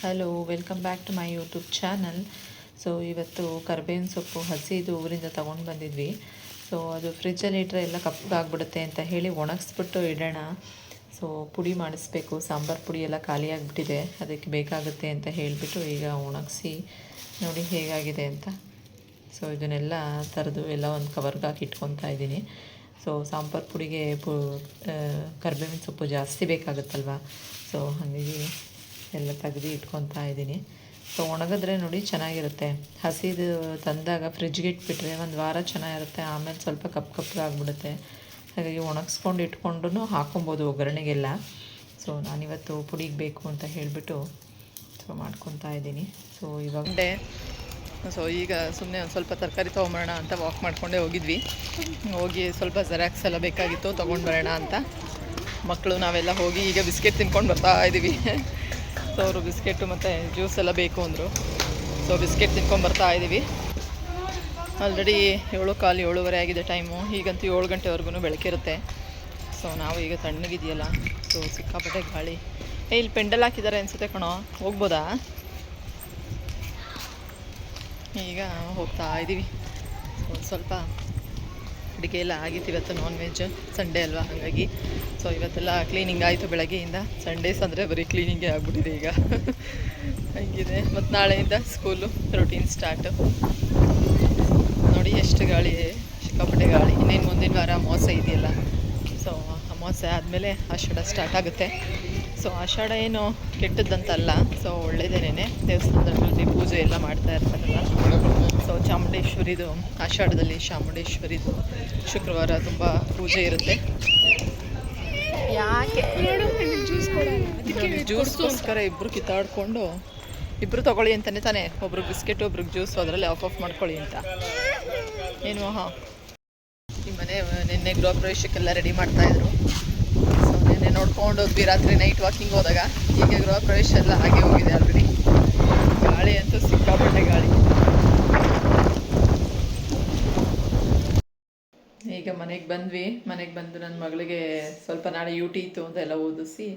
Hello, welcome back to my YouTube channel. So ಇವತ್ತು ಕರ್ಬೇವಿನ ಸೊಪ್ಪು ಹಸಿದು ಊರಿಂದ ತೊಗೊಂಡು ಬಂದಿದ್ವಿ. ಸೊ ಅದು ಫ್ರಿಜ್ಜಲ್ಲಿ ಇಟ್ಟರೆ ಎಲ್ಲ ಕಪ್ಪಗಾಗ್ಬಿಡುತ್ತೆ ಅಂತ ಹೇಳಿ ಒಣಗಿಸ್ಬಿಟ್ಟು ಇಡೋಣ. ಸೊ ಪುಡಿ ಮಾಡಿಸ್ಬೇಕು, ಸಾಂಬಾರು ಪುಡಿ ಎಲ್ಲ ಖಾಲಿಯಾಗಿಬಿಟ್ಟಿದೆ, ಅದಕ್ಕೆ ಬೇಕಾಗುತ್ತೆ ಅಂತ ಹೇಳಿಬಿಟ್ಟು ಈಗ ಒಣಗಿಸಿ ನೋಡಿ ಹೇಗಾಗಿದೆ ಅಂತ. ಸೊ ಇದನ್ನೆಲ್ಲ ಥರದ್ದು ಎಲ್ಲ ಒಂದು ಕವರ್ಗೆ ಹಾಕಿ ಇಟ್ಕೊತಾ ಇದ್ದೀನಿ. ಸೊ ಸಾಂಬಾರು ಪುಡಿಗೆ ಕರ್ಬೇವಿನ ಸೊಪ್ಪು ಜಾಸ್ತಿ ಬೇಕಾಗುತ್ತಲ್ವ, ಸೊ ಹಾಗಾಗಿ ಎಲ್ಲ ತೆಗೆದು ಇಟ್ಕೊತಾ ಇದ್ದೀನಿ. ಸೊ ಒಣಗಿದ್ರೆ ನೋಡಿ ಚೆನ್ನಾಗಿರುತ್ತೆ. ಹಸಿದು ತಂದಾಗ ಫ್ರಿಜ್ಗೆ ಇಟ್ಬಿಟ್ರೆ ಒಂದು ವಾರ ಚೆನ್ನಾಗಿರುತ್ತೆ, ಆಮೇಲೆ ಸ್ವಲ್ಪ ಕಪ್ಪಗಾಗ್ಬಿಡುತ್ತೆ. ಹಾಗಾಗಿ ಒಣಗಿಸ್ಕೊಂಡು ಇಟ್ಕೊಂಡು ಹಾಕೊಬೋದು ಒಗ್ಗರಣೆಗೆಲ್ಲ. ಸೊ ನಾನಿವತ್ತು ಪುಡಿಗೆ ಬೇಕು ಅಂತ ಹೇಳಿಬಿಟ್ಟು ಸೊ ಮಾಡ್ಕೊತಾ ಇದ್ದೀನಿ. ಸೊ ಇವಾಗ ಈಗ ಸುಮ್ಮನೆ ಒಂದು ಸ್ವಲ್ಪ ತರಕಾರಿ ತೊಗೊಂಬರೋಣ ಅಂತ ವಾಕ್ ಮಾಡಿಕೊಂಡೇ ಹೋಗಿದ್ವಿ. ಹೋಗಿ ಸ್ವಲ್ಪ ಜೆರಾಕ್ಸ್ ಎಲ್ಲ ಬೇಕಾಗಿತ್ತು, ತೊಗೊಂಡು ಬರೋಣ ಅಂತ ಮಕ್ಕಳು ನಾವೆಲ್ಲ ಹೋಗಿ ಈಗ ಬಿಸ್ಕೆಟ್ ತಿನ್ಕೊಂಡು ಬರ್ತಾ ಇದ್ದೀವಿ. ಸೊ ಅವರು ಬಿಸ್ಕೆಟು ಮತ್ತು ಜ್ಯೂಸ್ ಎಲ್ಲ ಬೇಕು ಅಂದರು. ಸೊ ಬಿಸ್ಕೆಟ್ ತಿನ್ಕೊಂಡು ಬರ್ತಾ ಇದ್ದೀವಿ. ಆಲ್ರೆಡಿ 7:15 7:30 ಆಗಿದೆ ಟೈಮು. ಈಗಂತೂ 7 ಗಂಟೆವರೆಗೂ ಬೆಳಕಿರುತ್ತೆ. ಸೊ ನಾವು ಈಗ ತಣ್ಣಗಿದೆಯಲ್ಲ, ಸೊ ಸಿಕ್ಕಾಪಟ್ಟೆ ಗಾಳಿ. ಇಲ್ಲಿ ಪೆಂಡಲ್ ಹಾಕಿದ್ದಾರೆ ಅನಿಸುತ್ತೆ ಕಣೋ, ಹೋಗ್ಬೋದಾ? ಈಗ ಹೋಗ್ತಾ ಇದ್ದೀವಿ. ಸ್ವಲ್ಪ ಅಡುಗೆ ಎಲ್ಲ ಆಗಿತ್ತು. ಇವತ್ತು ನಾನ್ ವೆಜ್, ಸಂಡೇ ಅಲ್ವಾ, ಹಾಗಾಗಿ ಸೊ ಇವತ್ತೆಲ್ಲ ಕ್ಲೀನಿಂಗ್ ಆಯಿತು ಬೆಳಗ್ಗೆಯಿಂದ. ಸಂಡೇಸ್ ಅಂದರೆ ಬರೀ ಕ್ಲೀನಿಂಗೇ ಆಗಿಬಿಟ್ಟಿದೆ ಈಗ. ಹಂಗಿದೆ. ಮತ್ತು ನಾಳೆಯಿಂದ ಸ್ಕೂಲು ರೊಟೀನ್ ಸ್ಟಾರ್ಟು. ನೋಡಿ ಎಷ್ಟು ಗಾಳಿ, ಸಿಕ್ಕಾಪಟ್ಟೆ ಗಾಳಿ. ಇನ್ನೇನು ಮುಂದಿನ ವಾರ ಅಮಾವಾಸ್ಯೆ ಇದೆಯಲ್ಲ, ಸೊ ಅಮಾವಾಸ್ಯೆ ಆದಮೇಲೆ ಆಷಾಢ ಸ್ಟಾರ್ಟ್ ಆಗುತ್ತೆ. ಸೊ ಆಷಾಢ ಏನು ಕೆಟ್ಟದ್ದಂತಲ್ಲ, ಸೊ ಒಳ್ಳೆಯದೇನೆ. ದೇವಸ್ಥಾನದಲ್ಲಿ ಪೂಜೆ ಎಲ್ಲ ಮಾಡ್ತಾ ಇರ್ತಾರಲ್ಲ. ಸೊ ಚಾಮುಂಡೇಶ್ವರಿದು ಆಷಾಢದಲ್ಲಿ ಚಾಮುಂಡೇಶ್ವರಿದು ಶುಕ್ರವಾರ ತುಂಬ ಪೂಜೆ ಇರುತ್ತೆ. ಯಾಕೆ ಜ್ಯೂಸ್ಗೋಸ್ಕರ ಇಬ್ಬರು ಕಿತ್ತಾಡಿಕೊಂಡು ಇಬ್ಬರು ತೊಗೊಳ್ಳಿ ಅಂತಲೇ ತಾನೇ, ಒಬ್ರಿಗೆ ಬಿಸ್ಕೆಟ್ ಒಬ್ರಿಗೆ ಜ್ಯೂಸು, ಅದರಲ್ಲಿ ಆಫ್ ಮಾಡ್ಕೊಳ್ಳಿ ಅಂತ. ಏನು ಈ ಮನೆ ನಿನ್ನೆ ಗೃಹ ಪ್ರವೇಶಕ್ಕೆಲ್ಲ ರೆಡಿ ಮಾಡ್ತಾಯಿದ್ರು. ಸೊ ನಿನ್ನೆ ನೋಡ್ಕೊಂಡು ಹೋದ್ವಿ ರಾತ್ರಿ ನೈಟ್ ವಾಕಿಂಗ್ ಹೋದಾಗ. ಈಗ ಗೃಹ ಪ್ರವೇಶ ಎಲ್ಲ ಹಾಗೆ ಹೋಗಿದೆ ಆಲ್ರೆಡಿ. ಗಾಳಿ ಅಂತೂ ಸಿಕ್ಕಾಪಟ್ಟೆ ಗಾಳಿ. ಈಗ ಮನೆಗೆ ಬಂದು ನನ್ನ ಮಗಳಿಗೆ ಸ್ವಲ್ಪ ನಾಳೆ ಯೂಟಿ ಇತ್ತು ಅಂತ ಎಲ್ಲ ಓದಿಸಿ,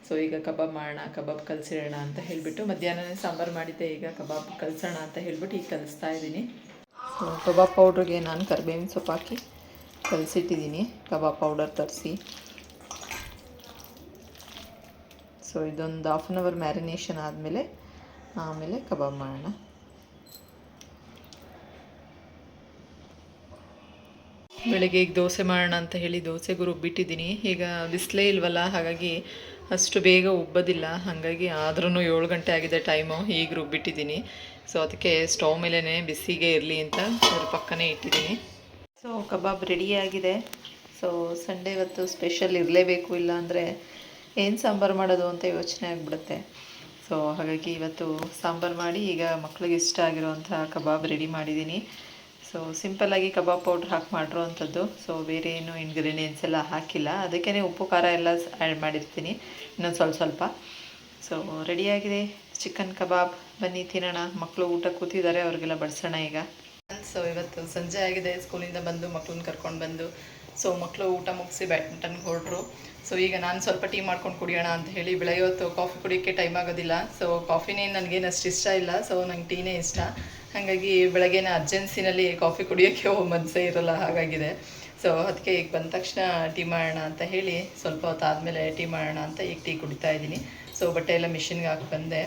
ಸೊ ಈಗ ಕಬಾಬ್ ಮಾಡೋಣ, ಕಬಾಬ್ ಕಲಸಿಡೋಣ ಅಂತ ಹೇಳಿಬಿಟ್ಟು ಮಧ್ಯಾಹ್ನನೇ ಸಾಂಬಾರು ಮಾಡಿದ್ದೆ. ಈಗ ಕಬಾಬ್ ಕಲಸೋಣ ಅಂತ ಹೇಳಿಬಿಟ್ಟು ಈಗ ಕಲಿಸ್ತಾ ಇದ್ದೀನಿ. ಸೊ ಕಬಾಬ್ ಪೌಡ್ರಿಗೆ ನಾನು ಕರಿಬೇವಿನ ಸೊಪ್ಪು ಹಾಕಿ ಕಲಸಿಟ್ಟಿದ್ದೀನಿ, ಕಬಾಬ್ ಪೌಡರ್ ತರಿಸಿ. ಸೊ ಇದೊಂದು 1/2 ಅವರ್ ಮ್ಯಾರಿನೇಷನ್ ಆಮೇಲೆ ಕಬಾಬ್ ಮಾಡೋಣ. ಬೆಳಗ್ಗೆ ಈಗ ದೋಸೆ ಮಾಡೋಣ ಅಂತ ಹೇಳಿ ದೋಸೆಗೂ ರುಬ್ಬಿಟ್ಟಿದ್ದೀನಿ. ಈಗ ಬಿಸಿಲೇ ಇಲ್ವಲ್ಲ, ಹಾಗಾಗಿ ಅಷ್ಟು ಬೇಗ ಉಬ್ಬೋದಿಲ್ಲ. ಹಾಗಾಗಿ ಆದ್ರೂ 7 ಗಂಟೆ ಆಗಿದೆ ಟೈಮು, ಈಗ ರುಬ್ಬಿಟ್ಟಿದ್ದೀನಿ. ಸೊ ಅದಕ್ಕೆ ಸ್ಟವ್ ಮೇಲೇ ಬಿಸಿಗೆ ಇರಲಿ ಅಂತ ಅದ್ರ ಪಕ್ಕನೇ ಇಟ್ಟಿದ್ದೀನಿ. ಸೊ ಕಬಾಬ್ ರೆಡಿಯಾಗಿದೆ. ಸೊ ಸಂಡೇ ಇವತ್ತು ಸ್ಪೆಷಲ್ ಇರಲೇಬೇಕು, ಇಲ್ಲ ಅಂದರೆ ಏನು ಸಾಂಬಾರು ಮಾಡೋದು ಅಂತ ಯೋಚನೆ ಆಗಿಬಿಡುತ್ತೆ. ಸೊ ಹಾಗಾಗಿ ಇವತ್ತು ಸಾಂಬಾರು ಮಾಡಿ ಈಗ ಮಕ್ಳಿಗೆ ಇಷ್ಟ ಆಗಿರೋವಂಥ ಕಬಾಬ್ ರೆಡಿ ಮಾಡಿದ್ದೀನಿ. ಸೊ ಸಿಂಪಲ್ಲಾಗಿ ಕಬಾಬ್ ಪೌಡ್ರ್ ಹಾಕಿ ಮಾಡಿರೋ ಅಂಥದ್ದು. ಸೊ ಬೇರೆ ಏನು ಇಂಗ್ರೀಡಿಯೆಂಟ್ಸ್ ಎಲ್ಲ ಹಾಕಿಲ್ಲ, ಅದಕ್ಕೇ ಉಪ್ಪು ಖಾರ ಎಲ್ಲ ಆ್ಯಡ್ ಮಾಡಿರ್ತೀನಿ ಇನ್ನೊಂದು ಸ್ವಲ್ಪ. ಸೊ ರೆಡಿಯಾಗಿದೆ ಚಿಕನ್ ಕಬಾಬ್. ಬನ್ನಿ ತಿನ್ನೋಣ. ಮಕ್ಕಳು ಊಟ ಕೂತಿದ್ದಾರೆ, ಅವ್ರಿಗೆಲ್ಲ ಬಡಿಸೋಣ ಈಗ. ಸೊ ಇವತ್ತು ಸಂಜೆ ಆಗಿದೆ, ಸ್ಕೂಲಿಂದ ಬಂದು ಮಕ್ಳನ್ನ ಕರ್ಕೊಂಡು ಬಂದು. ಸೊ ಮಕ್ಕಳು ಊಟ ಮುಗಿಸಿ ಬ್ಯಾಡ್ಮಿಂಟನ್ಗೆ ಹೊರಟ್ರು. ಸೊ ಈಗ ನಾನು ಸ್ವಲ್ಪ ಟೀ ಮಾಡ್ಕೊಂಡು ಕುಡಿಯೋಣ ಅಂತ ಹೇಳಿ. ಬೆಳಗ್ಗೆ ಹೊತ್ತು ಕಾಫಿ ಕುಡಿಯೋಕ್ಕೆ ಟೈಮ್ ಆಗೋದಿಲ್ಲ. ಸೊ ಕಾಫಿನೇ ನನಗೇನು ಅಷ್ಟು ಇಷ್ಟ ಇಲ್ಲ, ಸೊ ನಂಗೆ ಟೀನೇ ಇಷ್ಟ. ಹಾಗಾಗಿ ಬೆಳಗ್ಗೆನ ಅರ್ಜೆನ್ಸಿನಲ್ಲಿ ಕಾಫಿ ಕುಡಿಯೋಕ್ಕೆ ಮನಸ್ಸೇ ಇರೋಲ್ಲ, ಹಾಗಾಗಿದೆ. ಸೊ ಅದಕ್ಕೆ ಈಗ ಬಂದ ತಕ್ಷಣ ಟೀ ಮಾಡೋಣ ಅಂತ ಹೇಳಿ ಸ್ವಲ್ಪ ಹೊತ್ತು ಆದಮೇಲೆ ಟೀ ಮಾಡೋಣ ಅಂತ ಈಗ ಟೀ ಕುಡಿತಾ ಇದ್ದೀನಿ. ಸೊ ಬಟ್ಟೆ ಎಲ್ಲ ಮಿಷಿನ್ಗೆ ಹಾಕಿ ಬಂದೆ.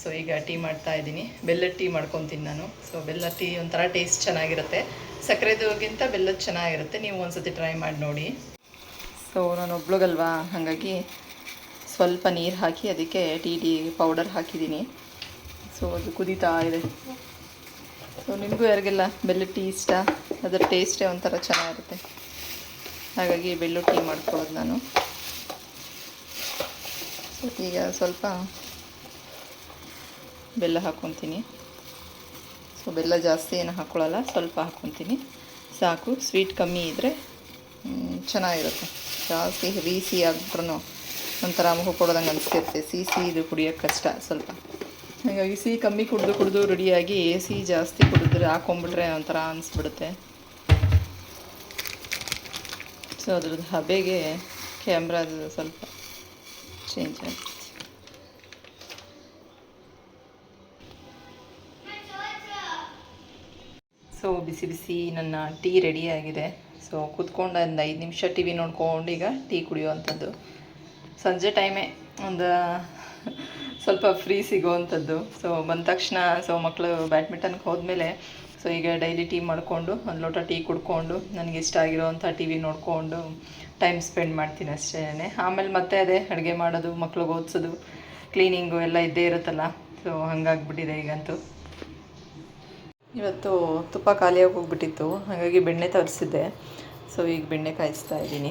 ಸೊ ಈಗ ಟೀ ಮಾಡ್ತಾ ಇದ್ದೀನಿ. ಬೆಲ್ಲದ ಟೀ ಮಾಡ್ಕೊತೀನಿ ನಾನು. ಸೊ ಬೆಲ್ಲದ ಟೀ ಒಂಥರ ಟೇಸ್ಟ್ ಚೆನ್ನಾಗಿರುತ್ತೆ, ಸಕ್ಕರೆದೋಗಿಂತ ಬೆಲ್ಲದ ಚೆನ್ನಾಗಿರುತ್ತೆ. ನೀವು ಒಂದ್ಸತಿ ಟ್ರೈ ಮಾಡಿ ನೋಡಿ. ಸೊ ನಾನು ಒಬ್ಳಿಗಲ್ವಾ, ಹಾಗಾಗಿ ಸ್ವಲ್ಪ ನೀರು ಹಾಕಿ ಅದಕ್ಕೆ ಟೀ ಪೌಡರ್ ಹಾಕಿದ್ದೀನಿ. ಸೊ ಅದು ಕುದೀತಾ ಇದೆ. ಸೊ ನಿಮಗೂ ಯಾರಿಗೆಲ್ಲ ಬೆಲ್ಲದ ಟೀ ಇಷ್ಟ, ಅದರ ಟೇಸ್ಟೇ ಒಂಥರ ಚೆನ್ನಾಗಿರುತ್ತೆ, ಹಾಗಾಗಿ ಬೆಲ್ಲದ ಟೀ ಮಾಡ್ಕೊಳ್ಳೋದು ನಾನು. ಸೊ ಈಗ ಸ್ವಲ್ಪ ಬೆಲ್ಲ ಹಾಕ್ಕೊತೀನಿ. ಸೊ ಬೆಲ್ಲ ಜಾಸ್ತಿ ಏನು ಹಾಕ್ಕೊಳ್ಳಲ್ಲ, ಸ್ವಲ್ಪ ಹಾಕ್ಕೊತೀನಿ ಸಾಕು. ಸ್ವೀಟ್ ಕಮ್ಮಿ ಇದ್ದರೆ ಚೆನ್ನಾಗಿರುತ್ತೆ. ಜಾಸ್ತಿ ಸಿಹಿ ಆಗಿಬಿಟ್ರೂ ಒಂಥರ ಮುಖ ಕೊಡೋದಂಗೆ ಅನಿಸ್ತಿರುತ್ತೆ. ಸಿಹಿ ಇದು ಕುಡಿಯೋಕ್ಕೆ ಕಷ್ಟ ಸ್ವಲ್ಪ. ಹಾಗಾಗಿ ಸಿಹಿ ಕಮ್ಮಿ ಕುಡಿದು ರೆಡಿಯಾಗಿ ಸಿಹಿ ಜಾಸ್ತಿ ಕುಡಿದ್ರೆ ಹಾಕ್ಕೊಂಬಿಟ್ರೆ ಒಂಥರ ಅನಿಸ್ಬಿಡುತ್ತೆ. ಸೊ ಅದ್ರದ್ದು ಹಬೆಗೆ ಕ್ಯಾಮ್ರಾದು ಸ್ವಲ್ಪ ಚೇಂಜ್ ಆಗುತ್ತೆ. ಸೊ ಬಿಸಿ ಬಿಸಿ ನನ್ನ ಟೀ ರೆಡಿಯಾಗಿದೆ. ಸೊ ಕೂತ್ಕೊಂಡು ಒಂದು 5 ನಿಮಿಷ ಟಿ ವಿ ನೋಡ್ಕೊಂಡು ಈಗ ಟೀ ಕುಡಿಯೋವಂಥದ್ದು. ಸಂಜೆ ಟೈಮೇ ಒಂದು ಸ್ವಲ್ಪ ಫ್ರೀ ಸಿಗೋವಂಥದ್ದು. ಸೊ ಬಂದ ತಕ್ಷಣ ಮಕ್ಕಳು ಬ್ಯಾಡ್ಮಿಂಟನ್ಗೆ ಹೋದ್ಮೇಲೆ ಈಗ ಡೈಲಿ ಟೀ ಮಾಡಿಕೊಂಡು ಒಂದು ಲೋಟ ಟೀ ಕುಡ್ಕೊಂಡು ನನಗೆ ಇಷ್ಟ ಆಗಿರೋವಂಥ ಟಿ ವಿ ನೋಡಿಕೊಂಡು ಟೈಮ್ ಸ್ಪೆಂಡ್ ಮಾಡ್ತೀನಿ ಅಷ್ಟೇ. ಆಮೇಲೆ ಮತ್ತೆ ಅದೇ ಅಡುಗೆ ಮಾಡೋದು, ಮಕ್ಳಿಗೆ ಓದಿಸೋದು, ಕ್ಲೀನಿಂಗು ಎಲ್ಲ ಇದ್ದೇ ಇರುತ್ತಲ್ಲ. ಸೊ ಹಾಗಾಗಿಬಿಟ್ಟಿದೆ ಈಗಂತೂ. ಇವತ್ತು ತುಪ್ಪ ಖಾಲಿಯಾಗಿ ಹೋಗ್ಬಿಟ್ಟಿತ್ತು, ಹಾಗಾಗಿ ಬೆಣ್ಣೆ ತರಿಸಿದ್ದೆ. ಸೊ ಈಗ ಬೆಣ್ಣೆ ಕಾಯಿಸ್ತಾ ಇದ್ದೀನಿ.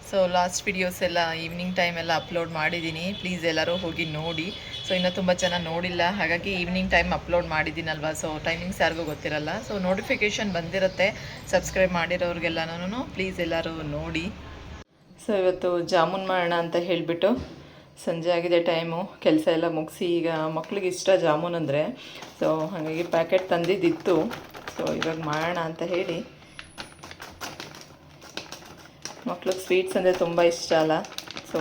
ಸೊ ಲಾಸ್ಟ್ ವಿಡಿಯೋಸ್ ಎಲ್ಲ ಈವ್ನಿಂಗ್ ಟೈಮೆಲ್ಲ ಅಪ್ಲೋಡ್ ಮಾಡಿದ್ದೀನಿ, ಪ್ಲೀಸ್ ಎಲ್ಲರೂ ಹೋಗಿ ನೋಡಿ. ಸೊ ಇನ್ನೂ ತುಂಬ ಜನ ನೋಡಿಲ್ಲ, ಹಾಗಾಗಿ ಈವ್ನಿಂಗ್ ಟೈಮ್ ಅಪ್ಲೋಡ್ ಮಾಡಿದ್ದೀನಲ್ವ. ಸೊ ಟೈಮಿಂಗ್ಸ್ ಯಾರಿಗೂ ಗೊತ್ತಿರಲ್ಲ. ಸೊ ನೋಟಿಫಿಕೇಷನ್ ಬಂದಿರುತ್ತೆ, ಸಬ್ಸ್ಕ್ರೈಬ್ ಮಾಡಿರೋರಿಗೆಲ್ಲನೂ ಪ್ಲೀಸ್ ಎಲ್ಲರೂ ನೋಡಿ. ಸೊ ಇವತ್ತು ಜಾಮೂನ್ ಮಾಡೋಣ ಅಂತ ಹೇಳಿಬಿಟ್ಟು ಸಂಜೆ ಆಗಿದೆ ಟೈಮು, ಕೆಲಸ ಎಲ್ಲ ಮುಗಿಸಿ ಈಗ ಮಕ್ಳಿಗೆ ಇಷ್ಟ ಜಾಮೂನ್ ಅಂದರೆ. ಸೊ ಹಾಗಾಗಿ ಪ್ಯಾಕೆಟ್ ತಂದಿದ್ದಿತ್ತು. ಸೊ ಇವಾಗ ಮಾಡೋಣ ಅಂತ ಹೇಳಿ, ಮಕ್ಳಿಗೆ ಸ್ವೀಟ್ಸ್ ಅಂದರೆ ತುಂಬ ಇಷ್ಟ ಅಲ್ಲ. ಸೊ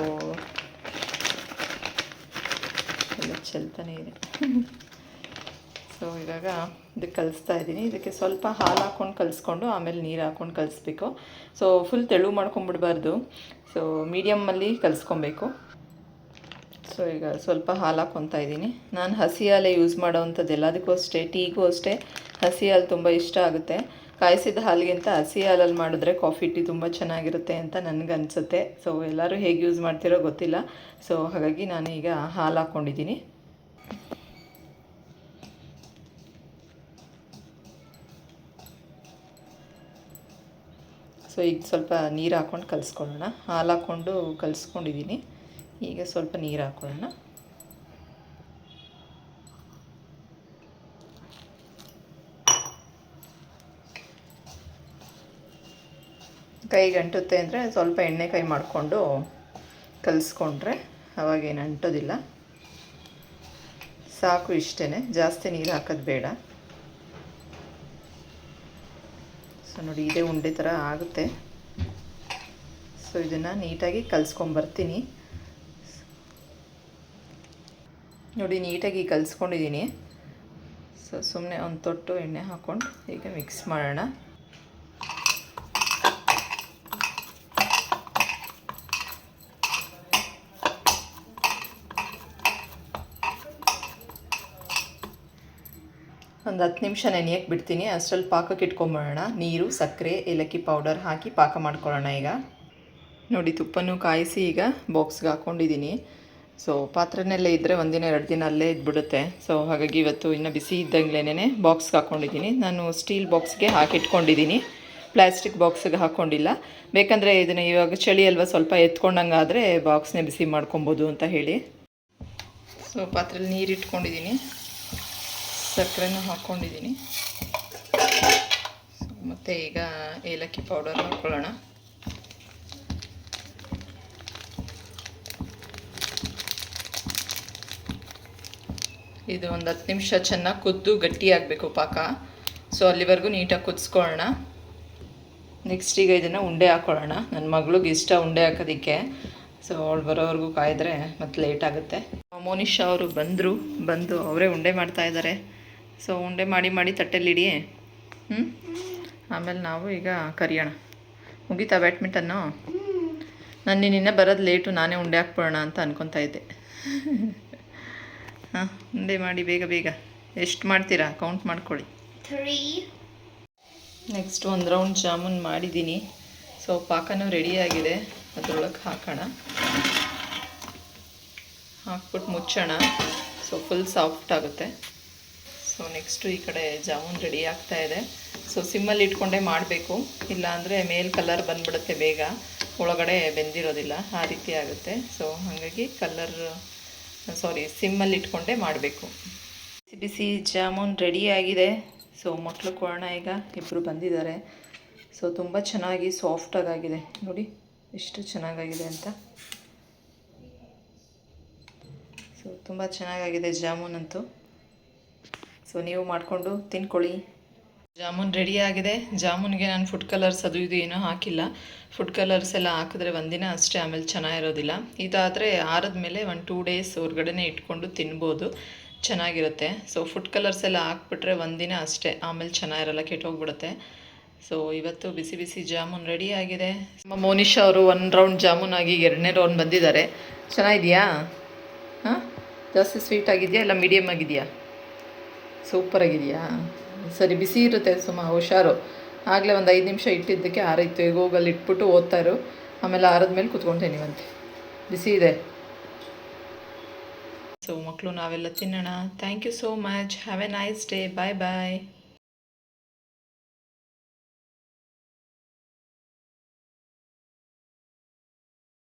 ಎಲ್ಲ ಚೆಲ್ತಾನೆ ಇದೆ. ಸೊ ಇವಾಗ ಇದಕ್ಕೆ ಕಲಿಸ್ತಾ ಇದ್ದೀನಿ. ಇದಕ್ಕೆ ಸ್ವಲ್ಪ ಹಾಲು ಹಾಕ್ಕೊಂಡು ಕಲಿಸ್ಕೊಂಡು ಆಮೇಲೆ ನೀರು ಹಾಕ್ಕೊಂಡು ಕಲಿಸ್ಬೇಕು. ಸೊ ಫುಲ್ ತೆಳು ಮಾಡ್ಕೊಂಬಿಡ್ಬಾರ್ದು, ಸೊ ಮೀಡಿಯಮ್ಮಲ್ಲಿ ಕಲಿಸ್ಕೊಬೇಕು. ಸೊ ಈಗ ಸ್ವಲ್ಪ ಹಾಲು ಹಾಕ್ಕೊತಾ ಇದ್ದೀನಿ. ನಾನು ಹಸಿ ಹಾಲೇ ಯೂಸ್ ಮಾಡೋವಂಥದ್ದು, ಎಲ್ಲದಕ್ಕೂ ಅಷ್ಟೇ, ಟೀಗೂ ಅಷ್ಟೇ ಹಸಿ ಹಾಲು ತುಂಬ ಇಷ್ಟ ಆಗುತ್ತೆ. ಕಾಯಿಸಿದ ಹಾಲಿಗಿಂತ ಹಸಿ ಹಾಲಲ್ಲಿ ಮಾಡಿದ್ರೆ ಕಾಫಿ ಟೀ ತುಂಬ ಚೆನ್ನಾಗಿರುತ್ತೆ ಅಂತ ನನಗನ್ಸುತ್ತೆ. ಸೊ ಎಲ್ಲರೂ ಹೇಗೆ ಯೂಸ್ ಮಾಡ್ತಿರೋ ಗೊತ್ತಿಲ್ಲ. ಸೊ ಹಾಗಾಗಿ ನಾನು ಈಗ ಹಾಲು ಹಾಕ್ಕೊಂಡಿದ್ದೀನಿ. ಸೊ ಈಗ ಸ್ವಲ್ಪ ನೀರು ಹಾಕ್ಕೊಂಡು ಕಲಿಸ್ಕೊಳ್ಳೋಣ. ಹಾಲು ಹಾಕ್ಕೊಂಡು ಕಲಿಸ್ಕೊಂಡಿದ್ದೀನಿ, ಈಗ ಸ್ವಲ್ಪ ನೀರು ಹಾಕ್ಕೊಳ್ಳೋಣ. ಕೈಗೆ ಅಂಟುತ್ತೆ ಅಂದರೆ ಸ್ವಲ್ಪ ಎಣ್ಣೆ ಕೈ ಮಾಡಿಕೊಂಡು ಕಲಿಸ್ಕೊಂಡ್ರೆ ಅವಾಗೇನು ಅಂಟೋದಿಲ್ಲ. ಸಾಕು, ಇಷ್ಟೇ, ಜಾಸ್ತಿ ನೀರು ಹಾಕೋದು ಬೇಡ. ಸೊ ನೋಡಿ, ಇದೇ ಉಂಡೆ ಥರ ಆಗುತ್ತೆ. ಸೊ ಇದನ್ನು ನೀಟಾಗಿ ಕಲಿಸ್ಕೊಂಬರ್ತೀನಿ. ನೋಡಿ, ನೀಟಾಗಿ ಕಲಿಸ್ಕೊಂಡಿದ್ದೀನಿ. ಸೊ ಸುಮ್ಮನೆ ಒಂದು ತೊಟ್ಟು ಎಣ್ಣೆ ಹಾಕ್ಕೊಂಡು ಈಗ ಮಿಕ್ಸ್ ಮಾಡೋಣ. ಒಂದು 10 ನಿಮಿಷ ನೆನೆಯಕ್ಕೆ ಬಿಡ್ತೀನಿ. ಅಷ್ಟರಲ್ಲಿ ಪಾಕಕ್ಕೆ ಇಟ್ಕೊಂಬಿಡೋಣ. ನೀರು, ಸಕ್ಕರೆ, ಏಲಕ್ಕಿ ಪೌಡರ್ ಹಾಕಿ ಪಾಕ ಮಾಡ್ಕೊಳ್ಳೋಣ. ಈಗ ನೋಡಿ, ತುಪ್ಪನೂ ಕಾಯಿಸಿ ಈಗ ಬಾಕ್ಸ್ಗೆ ಹಾಕ್ಕೊಂಡಿದ್ದೀನಿ. ಸೊ ಪಾತ್ರೆನಲ್ಲೇ ಇದ್ದರೆ ಒಂದಿನ 2 ದಿನ ಅಲ್ಲೇ ಇದ್ಬಿಡುತ್ತೆ. ಸೊ ಹಾಗಾಗಿ ಇವತ್ತು ಇನ್ನೂ ಬಿಸಿ ಇದ್ದಂಗ್ಲೇ ಬಾಕ್ಸ್ಗೆ ಹಾಕ್ಕೊಂಡಿದ್ದೀನಿ. ನಾನು ಸ್ಟೀಲ್ ಬಾಕ್ಸ್ಗೆ ಹಾಕಿಟ್ಕೊಂಡಿದ್ದೀನಿ, ಪ್ಲಾಸ್ಟಿಕ್ ಬಾಕ್ಸಿಗೆ ಹಾಕ್ಕೊಂಡಿಲ್ಲ. ಬೇಕಂದರೆ ಇದನ್ನು ಇವಾಗ ಚಳಿ ಅಲ್ವ, ಸ್ವಲ್ಪ ಎತ್ಕೊಂಡಂಗಾದರೆ ಬಾಕ್ಸ್ನೇ ಬಿಸಿ ಮಾಡ್ಕೊಬೋದು ಅಂತ ಹೇಳಿ. ಸೊ ಪಾತ್ರೆಯಲ್ಲಿ ನೀರು ಇಟ್ಕೊಂಡಿದ್ದೀನಿ, ಸಕ್ಕರೆನೂ ಹಾಕ್ಕೊಂಡಿದ್ದೀನಿ. ಮತ್ತು ಈಗ ಏಲಕ್ಕಿ ಪೌಡರ್ ಹಾಕ್ಕೊಳ್ಳೋಣ. ಇದು ಒಂದು 10 ನಿಮಿಷ ಚೆನ್ನಾಗಿ ಕುದ್ದು ಗಟ್ಟಿಯಾಗಬೇಕು ಪಾಕ. ಸೊ ಅಲ್ಲಿವರೆಗೂ ನೀಟಾಗಿ ಕುದಿಸ್ಕೊಳ್ಳೋಣ. ನೆಕ್ಸ್ಟ್ ಈಗ ಇದನ್ನು ಉಂಡೆ ಹಾಕ್ಕೊಳ್ಳೋಣ. ನನ್ನ ಮಗಳಿಗೆ ಇಷ್ಟ ಉಂಡೆ ಹಾಕೋದಕ್ಕೆ. ಸೊ ಅವಳು ಬರೋವರೆಗೂ ಕಾಯಿದ್ರೆ ಮತ್ತೆ ಲೇಟ್ ಆಗುತ್ತೆ. ಮೋನಿಶಾ ಅವರು ಬಂದು ಅವರೇ ಉಂಡೆ ಮಾಡ್ತಾಯಿದ್ದಾರೆ. ಸೊ ಉಂಡೆ ಮಾಡಿ ತಟ್ಟೆಲಿಡಿ. ಆಮೇಲೆ ನಾವು ಈಗ ಕರಿಯೋಣ. ಮುಗೀತಾ ಬ್ಯಾಡ್ಮಿಂಟನ್ನು? ನಾನು ನಿನ್ನೆ ಬರೋದು ಲೇಟು, ನಾನೇ ಉಂಡೆ ಹಾಕ್ಬಿಡೋಣ ಅಂತ ಅನ್ಕೊತಾ ಇದ್ದೆ. ಹಾಂ, ಉಂಡೆ ಮಾಡಿ ಬೇಗ. ಎಷ್ಟು ಮಾಡ್ತೀರಾ ಕೌಂಟ್ ಮಾಡ್ಕೊಳ್ಳಿ. 3. ನೆಕ್ಸ್ಟ್ ಒಂದು ರೌಂಡ್ ಜಾಮೂನ್ ಮಾಡಿದ್ದೀನಿ. ಸೊ ಪಾಕನೂ ರೆಡಿಯಾಗಿದೆ, ಅದರೊಳಗೆ ಹಾಕೋಣ. ಹಾಕ್ಬಿಟ್ಟು ಮುಚ್ಚೋಣ. ಸೊ ಫುಲ್ ಸಾಫ್ಟ್ ಆಗುತ್ತೆ. ಸೊ ನೆಕ್ಸ್ಟು ಈ ಕಡೆ ಜಾಮೂನ್ ರೆಡಿ ಆಗ್ತಾಯಿದೆ. ಸೊ ಸಿಮ್ಮಲ್ಲಿ ಇಟ್ಕೊಂಡೇ ಮಾಡಬೇಕು, ಇಲ್ಲಾಂದರೆ ಮೇಲ್ ಕಲರ್ ಬಂದ್ಬಿಡುತ್ತೆ ಬೇಗ, ಒಳಗಡೆ ಬೆಂದಿರೋದಿಲ್ಲ, ಆ ರೀತಿ ಆಗುತ್ತೆ. ಸೊ ಹಾಗಾಗಿ ಸಿಮ್ಮಲ್ಲಿ ಇಟ್ಕೊಂಡೇ ಮಾಡಬೇಕು. ಬಿಸಿ ಜಾಮೂನ್ ರೆಡಿಯಾಗಿದೆ. ಸೊ ಮಕ್ಕಳು ಕೊಡೋಣ. ಈಗ ಇಬ್ಬರು ಬಂದಿದ್ದಾರೆ. ಸೊ ತುಂಬ ಚೆನ್ನಾಗಿ ಸಾಫ್ಟಾಗಿದೆ ನೋಡಿ, ಎಷ್ಟು ಚೆನ್ನಾಗಾಗಿದೆ ಅಂತ. ಸೊ ತುಂಬ ಚೆನ್ನಾಗಾಗಿದೆ ಜಾಮೂನ್ ಅಂತೂ. ಸೊ ನೀವು ಮಾಡಿಕೊಂಡು ತಿನ್ಕೊಳ್ಳಿ. ಜಾಮೂನ್ ರೆಡಿಯಾಗಿದೆ. ಜಾಮೂನ್ಗೆ ನಾನು ಫುಡ್ ಕಲರ್ಸ್ ಅದು ಇದು ಏನೂ ಹಾಕಿಲ್ಲ. ಫುಡ್ ಕಲರ್ಸ್ ಎಲ್ಲ ಹಾಕಿದ್ರೆ ಒಂದಿನ ಅಷ್ಟೇ, ಆಮೇಲೆ ಚೆನ್ನಾಗಿರೋದಿಲ್ಲ. ಇದಾದರೆ ಆರಿದ ಮೇಲೆ 1-2 ಡೇಸ್ ಹೊರಗಡೆನೇ ಇಟ್ಕೊಂಡು ತಿನ್ಬೋದು. ಚೆನ್ನಾಗಿರುತ್ತೆ. ಸೊ ಫುಡ್ ಕಲರ್ಸ್ ಎಲ್ಲ ಹಾಕ್ಬಿಟ್ರೆ ಒಂದಿನ ಅಷ್ಟೇ, ಆಮೇಲೆ ಚೆನ್ನಾಗಿರಲ್ಲ, ಕೆಟ್ಟೋಗ್ಬಿಡುತ್ತೆ. ಸೊ ಇವತ್ತು ಬಿಸಿ ಬಿಸಿ ಜಾಮೂನ್ ರೆಡಿ ಆಗಿದೆ. ನಮ್ಮ ಮೋನಿಶಾ ಅವರು 1 ರೌಂಡ್ ಜಾಮೂನ್ ಆಗಿ 2ನೇ ರೌಂಡ್ ಬಂದಿದ್ದಾರೆ. ಚೆನ್ನಾಗಿದೆಯಾ? ಹಾಂ, ಜಾಸ್ತಿ ಸ್ವೀಟ್ ಆಗಿದೆಯಾ ಇಲ್ಲ ಮೀಡಿಯಮ್ ಆಗಿದೆಯಾ? ಸೂಪರ್ ಆಗಿದೆಯಾ? ಸರಿ, ಬಿಸಿ ಇರುತ್ತೆ ಸುಮ್ಮ ಹುಷಾರು. ಆಗಲೇ ಒಂದು 5 ನಿಮಿಷ ಇಟ್ಟಿದ್ದಕ್ಕೆ ಆರೈತು. ಈಗ ಹೋಗಲ್ಲಿ ಇಟ್ಬಿಟ್ಟು ಓದ್ತಾಯಿರು, ಆಮೇಲೆ ಆರದ್ಮೇಲೆ ಕುತ್ಕೊಳ್ತೇನೆ ನೀವಂತೆ. ಬಿಸಿ ಇದೆ. ಸೊ ಮಕ್ಕಳು, ನಾವೆಲ್ಲ ತಿನ್ನೋಣ. Thank you so much. Have a nice day. Bye bye.